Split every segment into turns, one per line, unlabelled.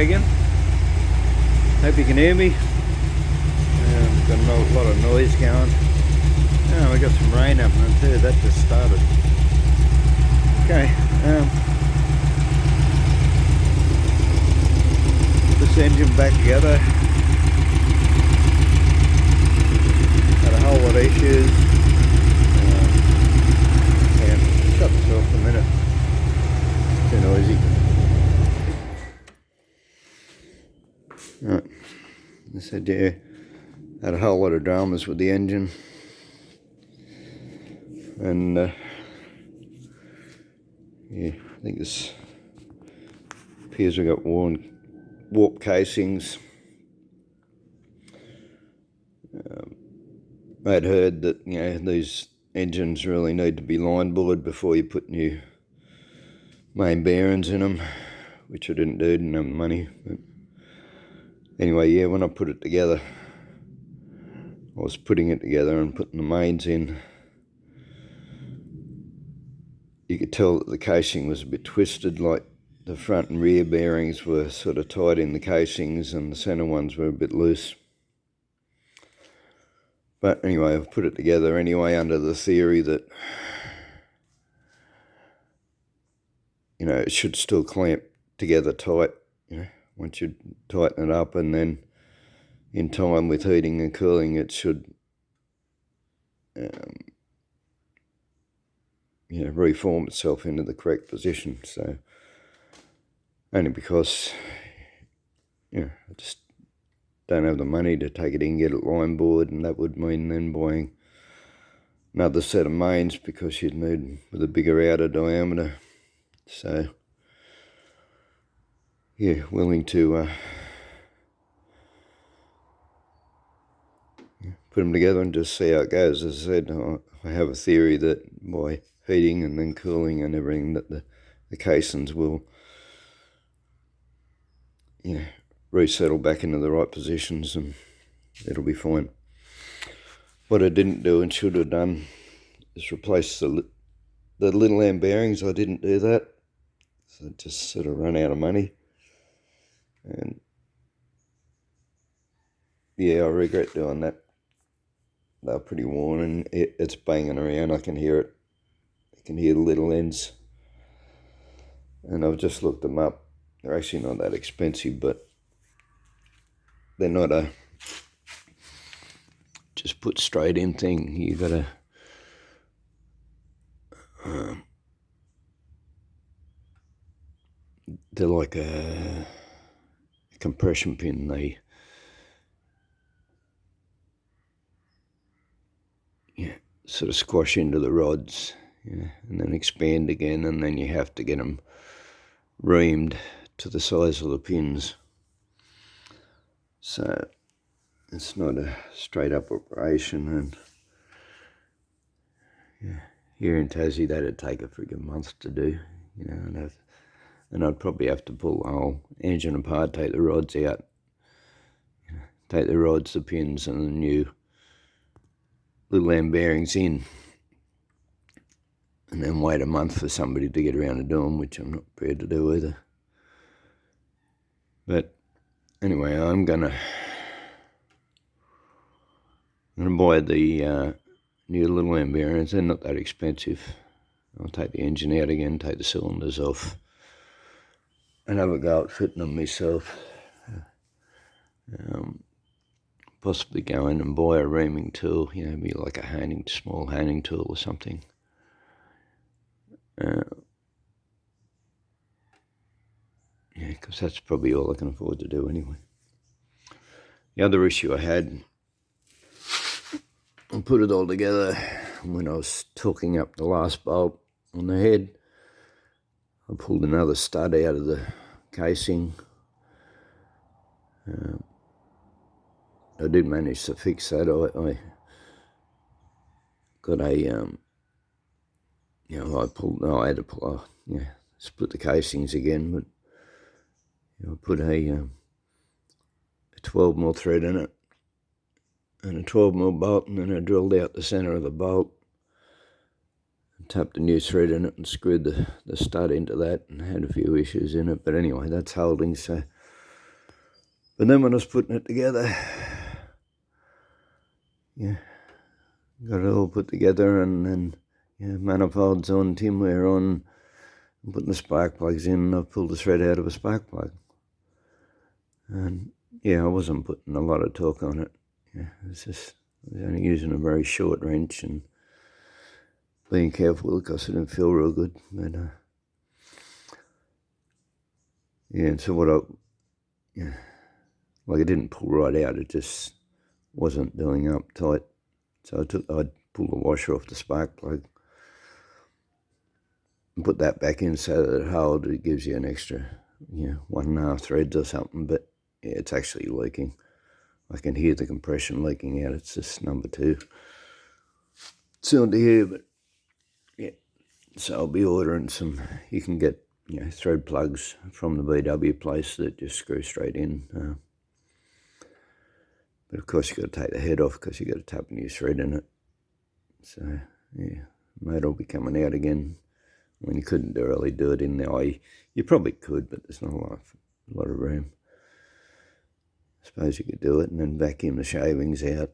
again. Hope you can hear me. Got a lot of noise going. Oh, we got some rain happening too. That just started. Okay. Put this engine back together. Had a whole lot of issues. And shut this off for a minute. Too noisy. Right. I said, yeah, had a whole lot of dramas with the engine, and yeah, I think this appears we got warped casings. I'd heard that, you know, these engines really need to be line bored before you put new main bearings in them, which I didn't do, didn't have the money. But anyway, yeah, when I put it together, I was putting it together and putting the mains in. You could tell that the casing was a bit twisted, like the front and rear bearings were sort of tight in the casings and the centre ones were a bit loose. But anyway, I've put it together anyway under the theory that, you know, it should still clamp together tight, you know, once you tighten it up, and then in time with heating and cooling it should you know, reform itself into the correct position. So only because, you know, I just don't have the money to take it in, get it line bored, and that would mean then buying another set of mains because you'd need with a bigger outer diameter. So yeah, willing to put them together and just see how it goes. As I said, I have a theory that by heating and then cooling and everything, that the casings will, you know, resettle back into the right positions and it'll be fine. What I didn't do and should have done is replace the little lamb bearings. I didn't do that, so I just sort of run out of money. And yeah, I regret doing that. They're pretty worn and it's banging around. I can hear it. I can hear the little ends. And I've just looked them up. They're actually not that expensive, but they're not a just put straight in thing. You gotta they're like a compression pin. They sort of squash into the rods, and then expand again, and then you have to get them reamed to the size of the pins. So it's not a straight up operation, and yeah, here in Tassie that'd take a friggin' month to do, you know, and I'd probably have to pull the whole engine apart, take the rods out, you know, take the rods, the pins, and the new little lamb bearings in, and then wait a month for somebody to get around to do them, which I'm not prepared to do either. But anyway, I'm gonna buy the new little lamb bearings. They're not that expensive. I'll take the engine out again, take the cylinders off, and have a go at fitting them myself. Possibly go in and buy a reaming tool, you know, be like a small honing tool or something. Yeah, because that's probably all I can afford to do anyway. The other issue I had, I put it all together when I was torquing up the last bolt on the head. I pulled another stud out of the casing. I did manage to fix that. I got a, you know, I had to split the casings again, but you know, I put a 12mm thread in it and a 12mm bolt, and then I drilled out the centre of the bolt and tapped a new thread in it and screwed the stud into that, and had a few issues in it. But anyway, that's holding, so But then when I was putting it together, yeah, got it all put together, and then manifolds on, tinware on, and putting the spark plugs in, and I pulled the thread out of a spark plug. And yeah, I wasn't putting a lot of torque on it. Yeah, I was only using a very short wrench and being careful because it didn't feel real good. But yeah, and so like it didn't pull right out. It just wasn't doing up tight. So I'd pull the washer off the spark plug and put that back in so that it held. It gives you an extra, 1.5 threads or something. But yeah, it's actually leaking. I can hear the compression leaking out. It's just number 2 cylinder here, but yeah. So I'll be ordering some. You can get thread plugs from the VW place that just screw straight in. But of course you got to take the head off because you got to tap a new thread in it. So yeah, motor will be coming out again. When you couldn't really do it in the eye, you probably could, but there's not a lot of room. I suppose you could do it and then vacuum the shavings out.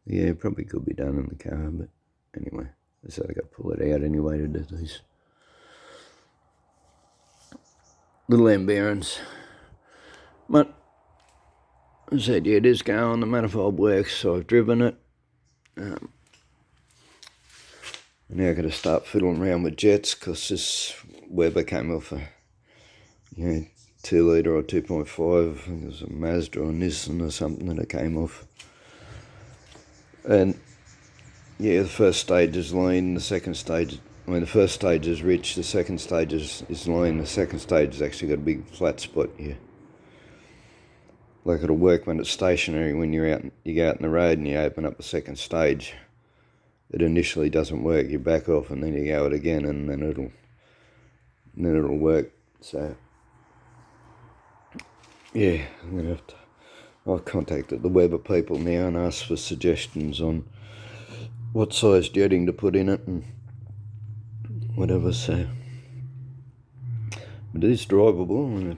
Yeah, probably could be done in the car, but anyway, so I got to pull it out anyway to do these little end bearings. But I said, yeah, it is going. The manifold works, so I've driven it. And now I've got to start fiddling around with jets because this Weber came off a 2 litre or 2.5. I think it was a Mazda or Nissan or something that it came off. And yeah, the first stage is lean, the second stage, the first stage is rich, the second stage is lean, the second stage has actually got a big flat spot here. Like it'll work when it's stationary. When you go out in the road and you open up the second stage, it initially doesn't work. You back off and then you go it again, and then it'll work. So yeah, I'm gonna have to. I've contacted the Weber people now and asked for suggestions on what size jetting to put in it and whatever. So, but it is drivable, and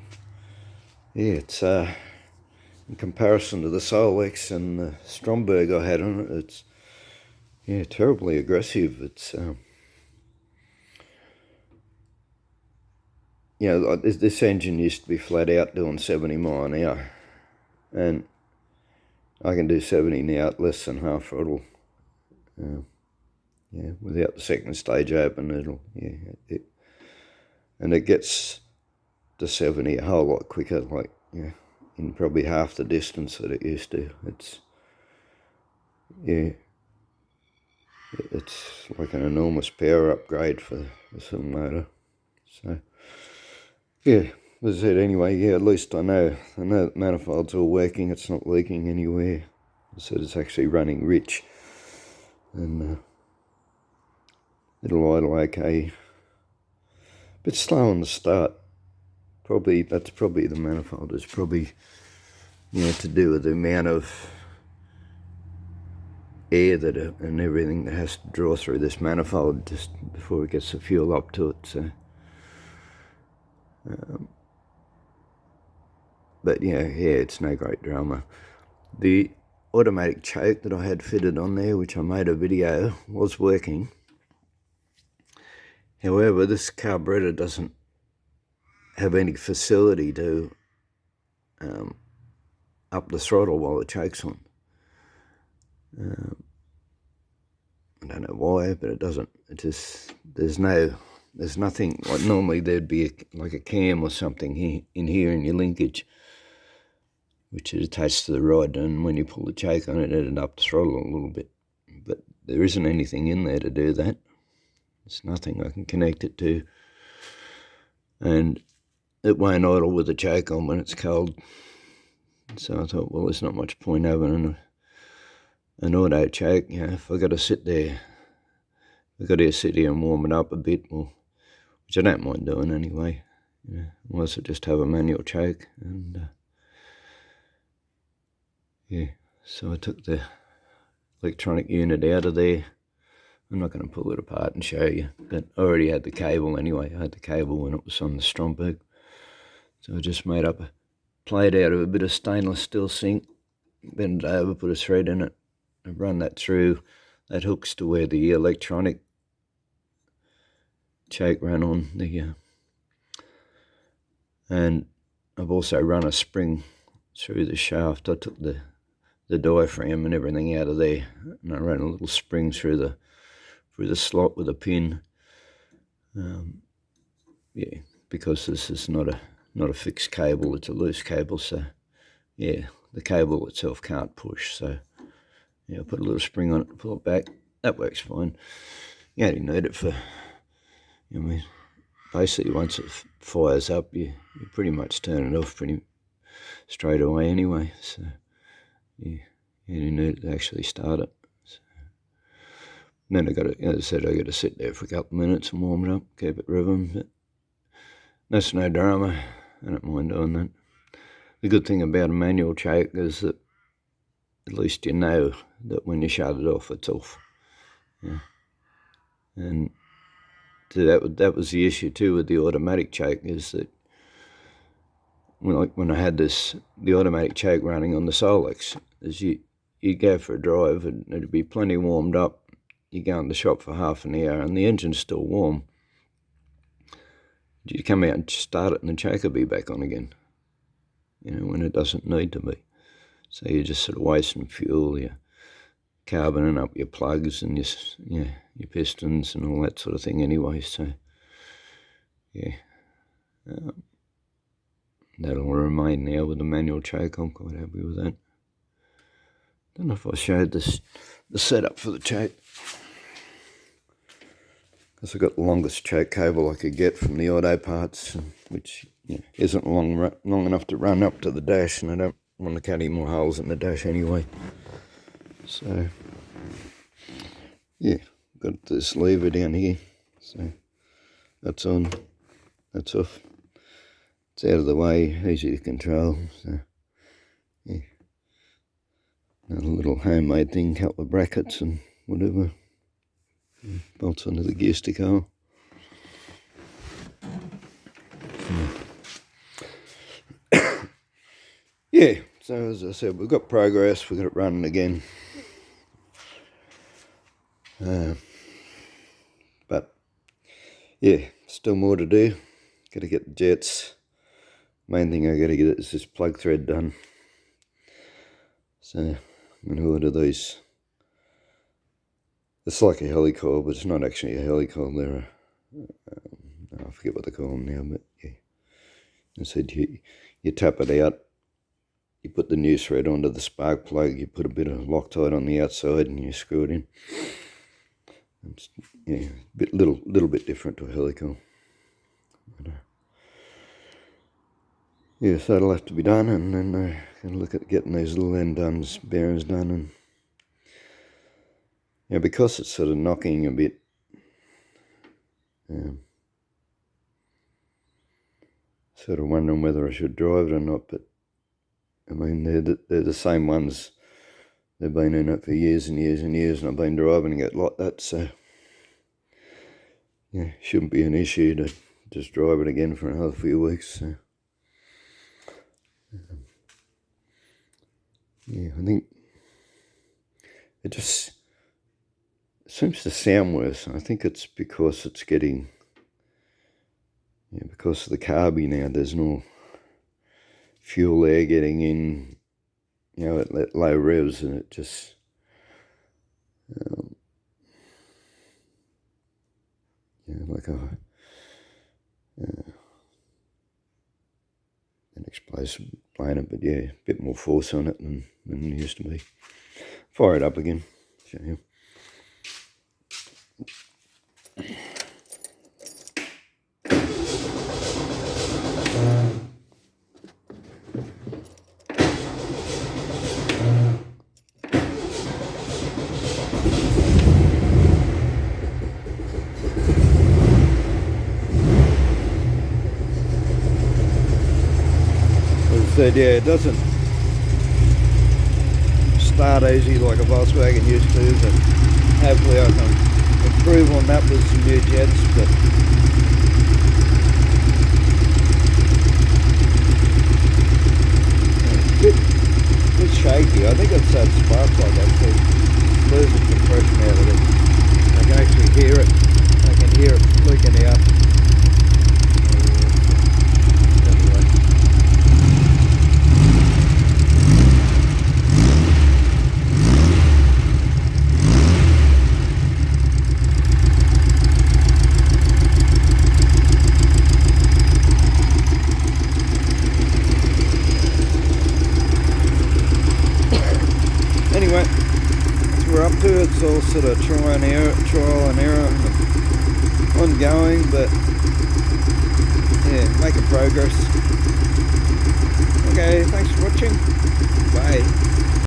it's in comparison to the Solex and the Stromberg I had on it, it's terribly aggressive. It's this engine used to be flat out doing 70 mile an hour, and I can do 70 now at less than half throttle. Without the second stage open, and it gets to 70 a whole lot quicker, in probably half the distance that it used to. It's like an enormous power upgrade for the motor. So yeah, as I said, anyway, at least I know the manifold's all working. It's not leaking anywhere. I said it's actually running rich, and it'll idle okay. Bit slow on the start. That's probably the manifold. It's probably to do with the amount of air and everything that has to draw through this manifold just before it gets the fuel up to it. So, but it's no great drama. The automatic choke that I had fitted on there, which I made a video, was working. However, this carburettor doesn't have any facility to up the throttle while the choke's on. I don't know why, but it doesn't. There's nothing. Like normally there'd be like a cam or something in here in your linkage, which is attached to the rod, and when you pull the choke on it, it'd up the throttle a little bit. But there isn't anything in there to do that. There's nothing I can connect it to, and it won't idle with the choke on when it's cold. So I thought, well, there's not much point having an auto choke. If I got to sit there, I've got to sit here and warm it up a bit, which I don't mind doing anyway. Unless I just have a manual choke, and so I took the electronic unit out of there. I'm not going to pull it apart and show you, but I already had the cable anyway. I had the cable when it was on the Stromberg, so I just made up plate out of a bit of stainless steel zinc, bend it over, put a thread in it, and run that through. That hooks to where the electronic choke ran on the and I've also run a spring through the shaft. I took the diaphragm and everything out of there, and I ran a little spring through the slot with a pin. Yeah, because this is not a fixed cable, it's a loose cable, so yeah, the cable itself can't push, so yeah, I put a little spring on it to pull it back. That works fine. You only need it for, basically once it fires up, you pretty much turn it off pretty straight away anyway, so yeah, you only need it to actually start it. So, then I got to, as I said, I got to sit there for a couple of minutes and warm it up, keep it revving, but that's no drama. I don't mind doing that. The good thing about a manual choke is that at least you know that when you shut it off, it's off. Yeah. And that was the issue too with the automatic choke, is that when I had the automatic choke running on the Solex, is you go for a drive and it'd be plenty warmed up. You go in the shop for half an hour and the engine's still warm. You come out and start it and the choke will be back on again, when it doesn't need to be. So you're just sort of wasting fuel, you're carboning up your plugs and your pistons and all that sort of thing anyway. So yeah, that'll remain now with the manual choke. I'm quite happy with that. Don't know if I showed the setup for the choke, because I've got the longest choke cable I could get from the auto parts, which isn't long enough to run up to the dash, and I don't want to cut any more holes in the dash anyway. So yeah, got this lever down here, so that's on, that's off. It's out of the way, easy to control. So yeah, another little homemade thing, couple of brackets and whatever. Bolts onto the gear stick hole. Yeah, so as I said, we've got progress, we've got it running again. But yeah, still more to do. Got to get the jets. Main thing I got to get is this plug thread done. So I'm going to order these. It's like a helicoil, but it's not actually a helicoil. They're I forget what they call them now, but yeah. I said you tap it out, you put the new thread onto the spark plug, you put a bit of Loctite on the outside, and you screw it in. It's, yeah, little bit different to a helicoil. But, yeah, so that'll have to be done, and then going to look at getting these little end bearings done, and because it's sort of knocking a bit, sort of wondering whether I should drive it or not. But I mean, they're the same ones. They've been in it for years and years and years, and I've been driving it like that, so yeah, shouldn't be an issue to just drive it again for another few weeks. So yeah, I think it just seems to sound worse. I think it's because it's getting, because of the carby now, there's no fuel air getting in, at low revs, and it just, like an explosive planer, but yeah, a bit more force on it than it used to be. Fire it up again, show you. Said, yeah, it doesn't start easy like a Volkswagen used to, but hopefully I can improve on that with some new jets. But shaky. I think it's that spark plug actually losing compression out of it. I can actually hear it. I can hear it leaking out. Anyway, that's what we're up to. It's all sort of trial and error, ongoing, but yeah, making progress. Okay, thanks for watching. Bye.